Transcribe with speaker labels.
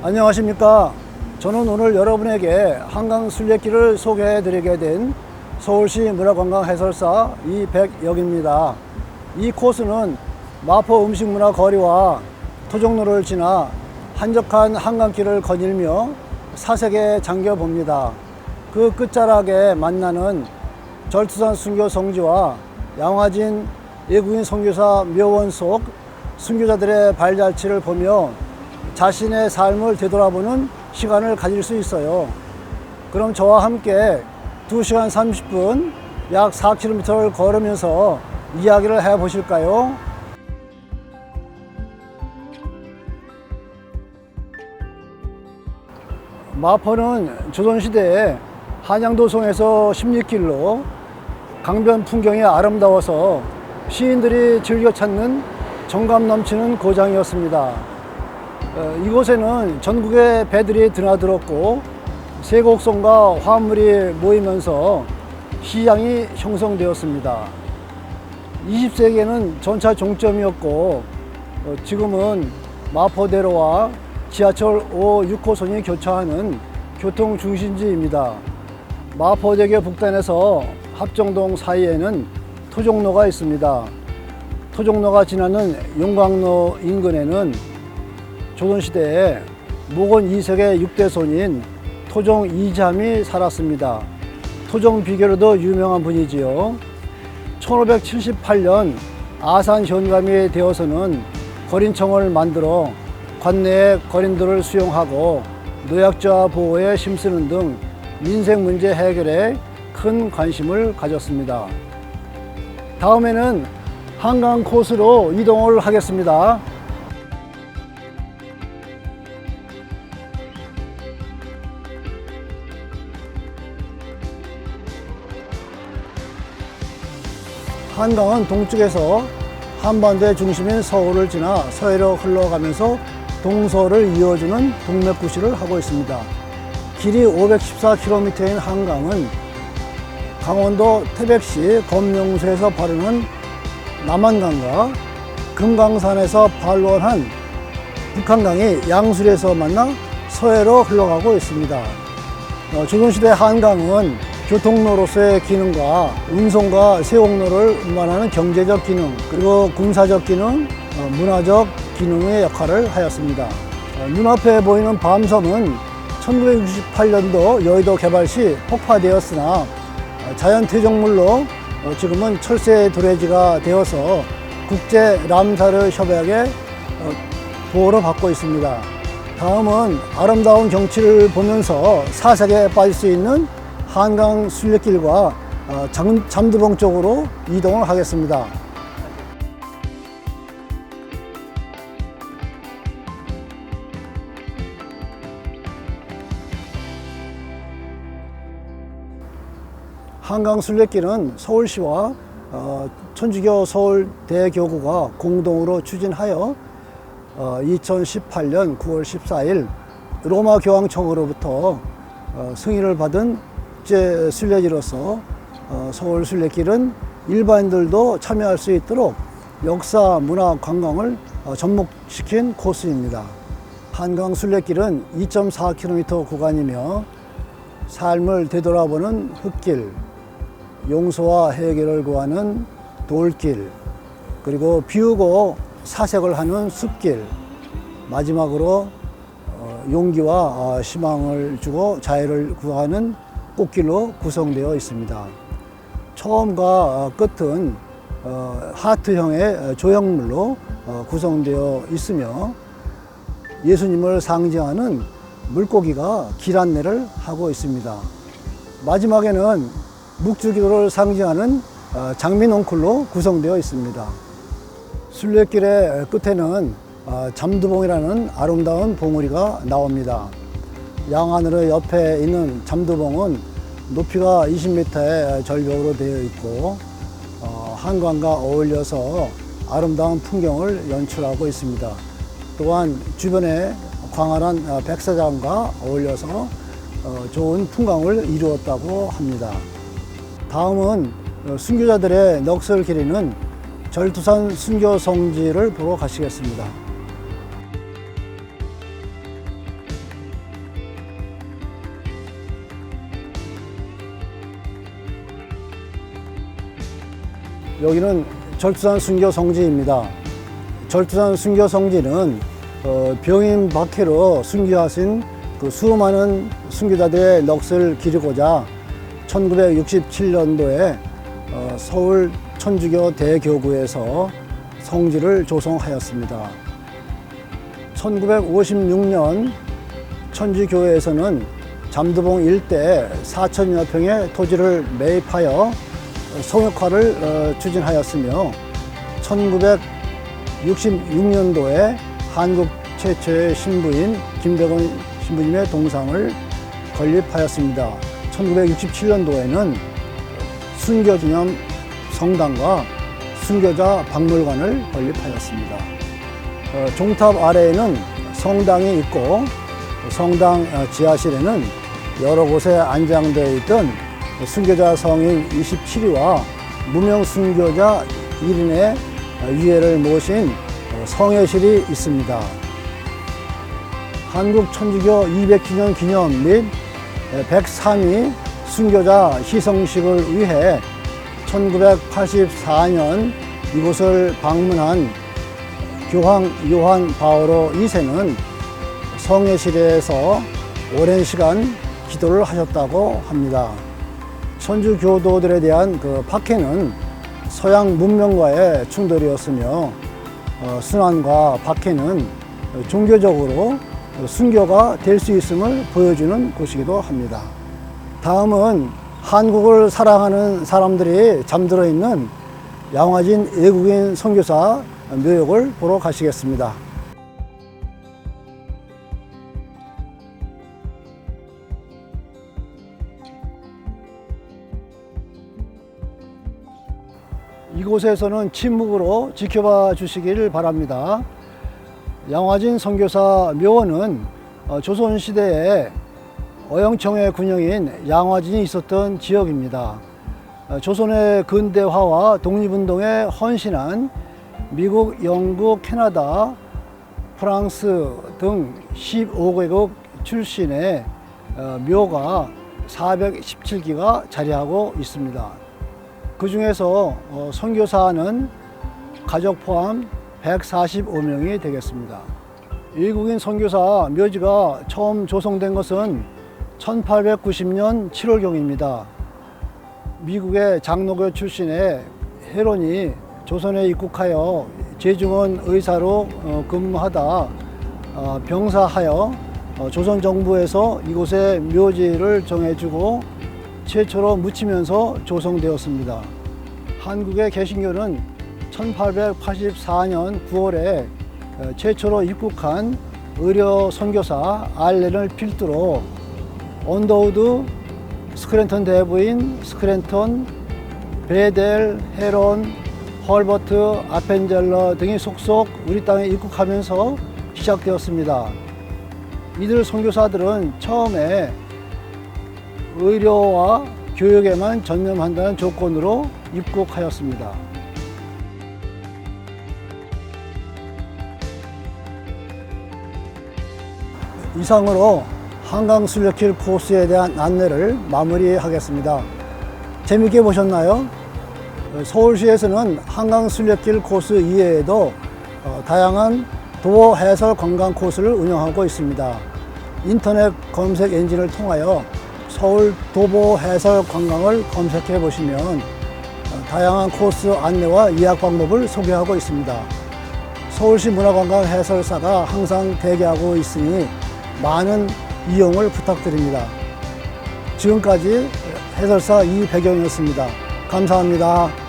Speaker 1: 안녕하십니까. 저는 오늘 여러분에게 한강 순례길을 소개해 드리게 된 서울시 문화관광 해설사 이백역입니다. 이 코스는 마포 음식문화 거리와 토종로를 지나 한적한 한강길을 거닐며 사색에 잠겨 봅니다. 그 끝자락에 만나는 절투산 순교 성지와 양화진 외국인 선교사 묘원 속 순교자들의 발자취를 보며 자신의 삶을 되돌아보는 시간을 가질 수 있어요. 그럼 저와 함께 2시간 30분 약 4km를 걸으면서 이야기를 해 보실까요? 마포는 조선시대에 한양도성에서 16길로 강변 풍경이 아름다워서 시인들이 즐겨 찾는 정감 넘치는 고장이었습니다. 이곳에는 전국의 배들이 드나들었고 세곡성과 화물이 모이면서 시장이 형성되었습니다. 20세기에는 전차 종점이었고 지금은 마포대로와 지하철 5, 6호선이 교차하는 교통 중심지입니다. 마포대교 북단에서 합정동 사이에는 토종로가 있습니다. 토종로가 지나는 용광로 인근에는 조선시대에 목원 이색의 6대손인 토종 이잠이 살았습니다. 토종 비결로도 유명한 분이지요. 1578년 아산 현감이 되어서는 거린청을 만들어 관내의 거린들을 수용하고 노약자 보호에 힘쓰는 등 민생 문제 해결에 큰 관심을 가졌습니다. 다음에는 한강 코스로 이동을 하겠습니다. 한강은 동쪽에서 한반도의 중심인 서울을 지나 서해로 흘러가면서 동서를 이어주는 동맥구시를 하고 있습니다. 길이 514km인 한강은 강원도 태백시 검룡수에서 바르는 남한강과 금강산에서 발원한 북한강이 양술에서 만나 서해로 흘러가고 있습니다. 조선시대 한강은 교통로로서의 기능과 운송과 세곡로를 운반하는 경제적 기능, 그리고 군사적 기능, 문화적 기능의 역할을 하였습니다. 눈앞에 보이는 밤섬은 1968년도 여의도 개발 시 폭파되었으나 자연퇴적물로 지금은 철새 도래지가 되어서 국제 람사르 협약의 보호를 받고 있습니다. 다음은 아름다운 경치를 보면서 사색에 빠질 수 있는 한강 순례길과 잠두봉 쪽으로 이동을 하겠습니다. 한강 순례길은 서울시와 천주교 서울대교구가 공동으로 추진하여 2018년 9월 14일 로마 교황청으로부터 승인을 받은 국제 순례지로서 서울 순례길은 일반인들도 참여할 수 있도록 역사, 문화, 관광을 접목시킨 코스입니다. 한강 순례길은 2.4km 구간이며 삶을 되돌아보는 흙길, 용서와 해결을 구하는 돌길, 그리고 비우고 사색을 하는 숲길, 마지막으로 용기와 희망을 주고 자유를 구하는 꽃길로 구성되어 있습니다. 처음과 끝은 하트형의 조형물로 구성되어 있으며 예수님을 상징하는 물고기가 길 안내를 하고 있습니다. 마지막에는 묵주기도를 상징하는 장미넝쿨로 구성되어 있습니다. 순례길의 끝에는 잠두봉이라는 아름다운 봉우리가 나옵니다. 양하늘의 옆에 있는 잠두봉은 높이가 20m의 절벽으로 되어 있고 한강과 어울려서 아름다운 풍경을 연출하고 있습니다. 또한 주변에 광활한 백사장과 어울려서 좋은 풍광을 이루었다고 합니다. 다음은 순교자들의 넋을 기리는 절투산 순교 성지를 보러 가시겠습니다. 여기는 절두산 순교 성지입니다. 절두산 순교 성지는 병임 박해로 순교하신 그 수많은 순교자들의 넋을 기리고자 1967년도에 서울 천주교 대교구에서 성지를 조성하였습니다. 1956년 천주교회에서는 잠두봉 일대 4천여 평의 토지를 매입하여 성역화를 추진하였으며 1966년도에 한국 최초의 신부인 김대건 신부님의 동상을 건립하였습니다. 1967년도에는 순교기념 성당과 순교자 박물관을 건립하였습니다. 종탑 아래에는 성당이 있고 성당 지하실에는 여러 곳에 안장되어 있던 순교자 성인 27위와 무명 순교자 1인의 유해를 모신 성회실이 있습니다. 한국 천주교 200주년 기념 및 103위 순교자 희성식을 위해 1984년 이곳을 방문한 교황 요한 바오로 2세는 성회실에서 오랜 시간 기도를 하셨다고 합니다. 천주 교도들에 대한 그 박해는 서양 문명과의 충돌이었으며 순환과 박해는 종교적으로 순교가 될 수 있음을 보여주는 곳이기도 합니다. 다음은 한국을 사랑하는 사람들이 잠들어 있는 양화진 외국인 선교사 묘역을 보러 가시겠습니다. 이곳에서는 침묵으로 지켜봐 주시기를 바랍니다. 양화진 선교사 묘원은 조선시대에 어영청의 군영인 양화진이 있었던 지역입니다. 조선의 근대화와 독립운동에 헌신한 미국, 영국, 캐나다, 프랑스 등 15개국 출신의 묘가 417기가 자리하고 있습니다. 그 중에서 선교사는 가족 포함 145명이 되겠습니다. 외국인 선교사 묘지가 처음 조성된 것은 1890년 7월경입니다. 미국의 장로교 출신의 헤론이 조선에 입국하여 재중원 의사로 근무하다 병사하여 조선 정부에서 이곳에 묘지를 정해주고 최초로 묻히면서 조성되었습니다. 한국의 개신교는 1884년 9월에 최초로 입국한 의료 선교사 알렌을 필두로 언더우드, 스크랜턴 대부인, 스크랜턴, 베델, 헤론, 헐버트, 아펜젤러 등이 속속 우리 땅에 입국하면서 시작되었습니다. 이들 선교사들은 처음에 의료와 교육에만 전념한다는 조건으로 입국하였습니다. 이상으로 한강순례길 코스에 대한 안내를 마무리하겠습니다. 재밌게 보셨나요? 서울시에서는 한강순례길 코스 이외에도 다양한 도어 해설 관광 코스를 운영하고 있습니다. 인터넷 검색 엔진을 통하여 서울 도보 해설 관광을 검색해 보시면 다양한 코스 안내와 예약 방법을 소개하고 있습니다. 서울시 문화관광 해설사가 항상 대기하고 있으니 많은 이용을 부탁드립니다. 지금까지 해설사 이배경이었습니다. 감사합니다.